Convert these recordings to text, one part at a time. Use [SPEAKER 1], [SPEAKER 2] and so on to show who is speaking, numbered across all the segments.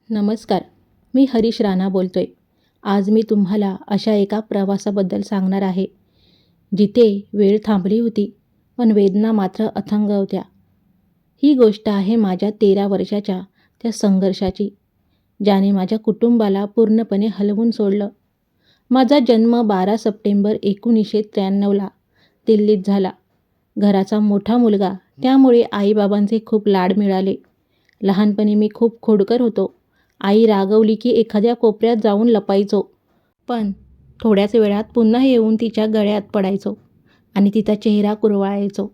[SPEAKER 1] नमस्कार. मी हरीश राणा बोलतोय. आज मी तुम्हाला अशा एका प्रवासाबद्दल सांगणार आहे, जिथे वेळ थांबली होती, पण वेदना मात्र अथांग होत्या. ही गोष्ट आहे माझ्या 13 वर्षाच्या त्या संघर्षाची, ज्याने माझ्या कुटुंबाला पूर्णपणे हलवून सोडलं. माझा जन्म 12 सप्टेंबर 1993ला दिल्लीत झाला. घराचा मोठा मुलगा, त्यामुळे आईबाबांचे खूप लाड मिळाले. लहानपणी मी खूप खोडकर होतो. आई रागवली की एखाद्या कोपऱ्यात जाऊन लपायचो. पण थोड्याच वेळात पुन्हा येऊन तिच्या गळ्यात पडायचो आणि तिचा चेहरा कुरवाळायचो.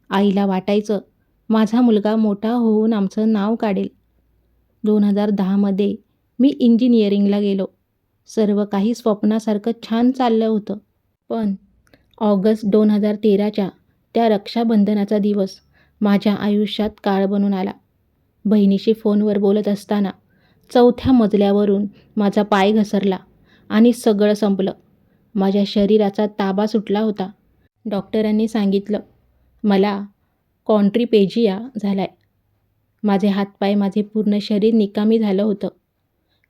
[SPEAKER 1] आईला वाटायचं, माझा मुलगा मोठा होऊन आमचं नाव काढेल. 2010मध्ये मी इंजिनिअरिंगला गेलो. सर्व काही स्वप्नासारखं छान चाललं होतं. पण ऑगस्ट 2013च्या त्या रक्षाबंधनाचा दिवस माझ्या आयुष्यात काळ बनून आला. बहिणीशी फोनवर बोलत असताना 4थ्या मजल्यावरून माझा पाय घसरला आणि सगळं संपलं. माझ्या शरीराचा ताबा सुटला होता. डॉक्टरांनी सांगितलं, मला क्वाड्रिप्लेजिया झालाय. माझे हातपाय, माझे पूर्ण शरीर निकामी झालं होतं.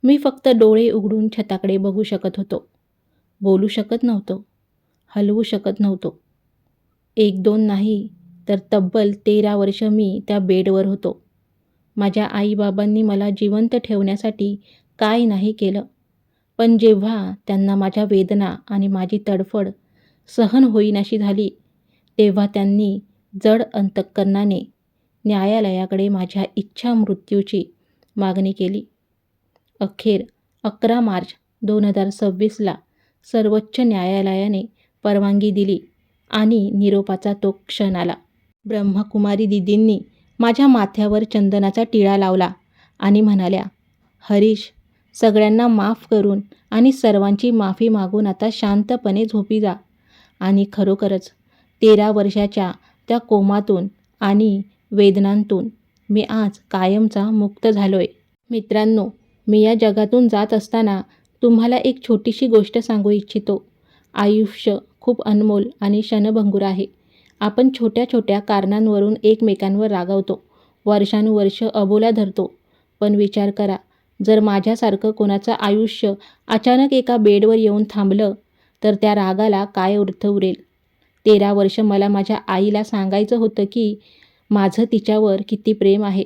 [SPEAKER 1] मी फक्त डोळे उघडून छताकडे बघू शकत होतो. बोलू शकत नव्हतो. हलवू शकत नव्हतो. 1-2 नाही, तर तब्बल 13 वर्ष मी त्या बेडवर होतो. माझ्या आईबाबांनी मला जिवंत ठेवण्यासाठी काय नाही केलं. पण जेव्हा त्यांना माझ्या वेदना आणि माझी तडफड सहन होईनाशी झाली, तेव्हा त्यांनी जड अंतःकरणाने न्यायालयाकडे माझ्या इच्छा मृत्यूची मागणी केली. अखेर 11 मार्च 2026ला सर्वोच्च न्यायालयाने परवानगी दिली आणि निरोपाचा तो क्षण आला. ब्रह्मकुमारी दीदींनी माझ्या माथ्यावर चंदनाचा टिळा लावला आणि म्हणाल्या, हरीश, सगळ्यांना माफ करून आणि सर्वांची माफी मागून आता शांतपणे झोपी जा. आणि खरोखरच 13 वर्षाच्या त्या कोमातून आणि वेदनांतून मी आज कायमचा मुक्त झालोय. मित्रांनो, मी या जगातून जात असताना तुम्हाला एक छोटीशी गोष्ट सांगू इच्छितो. आयुष्य खूप अनमोल आणि क्षणभंगूर आहे. आपण छोट्या छोट्या कारणांवरून एकमेकांवर रागावतो, वर्षानुवर्ष अबोला धरतो. पण विचार करा, जर माझ्यासारखं कोणाचं आयुष्य अचानक एका बेडवर येऊन थांबलं, तर त्या रागाला काय अर्थ उरेल? 13 वर्ष मला माझ्या आईला सांगायचं होतं की माझं तिच्यावर किती प्रेम आहे.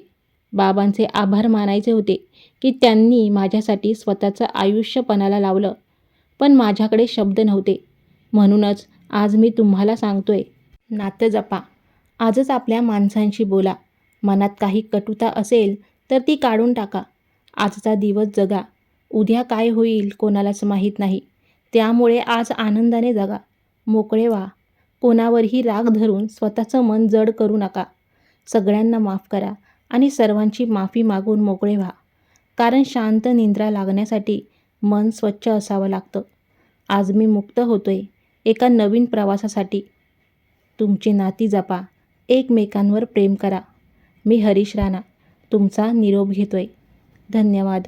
[SPEAKER 1] बाबांचे आभार मानायचे होते की त्यांनी माझ्यासाठी स्वतःचं आयुष्य पणाला लावलं. पण माझ्याकडे शब्द नव्हते. म्हणूनच आज मी तुम्हाला सांगतोय, नातं जपा. आजच आपल्या माणसांशी बोला. मनात काही कटुता असेल तर ती काढून टाका. आजचा दिवस जगा. उद्या काय होईल कोणालाच माहीत नाही. त्यामुळे आज आनंदाने जगा. मोकळे व्हा. कोणावरही राग धरून स्वतःचं मन जड करू नका. सगळ्यांना माफ करा आणि सर्वांची माफी मागून मोकळे व्हा. कारण शांत निद्रा लागण्यासाठी मन स्वच्छ असावं लागतं. आज मी मुक्त होतोय एका नवीन प्रवासासाठी. तुमची नाती जपा. एकमेकांवर प्रेम करा. मी हरीश राणा तुमचा निरोप घेतोय. धन्यवाद.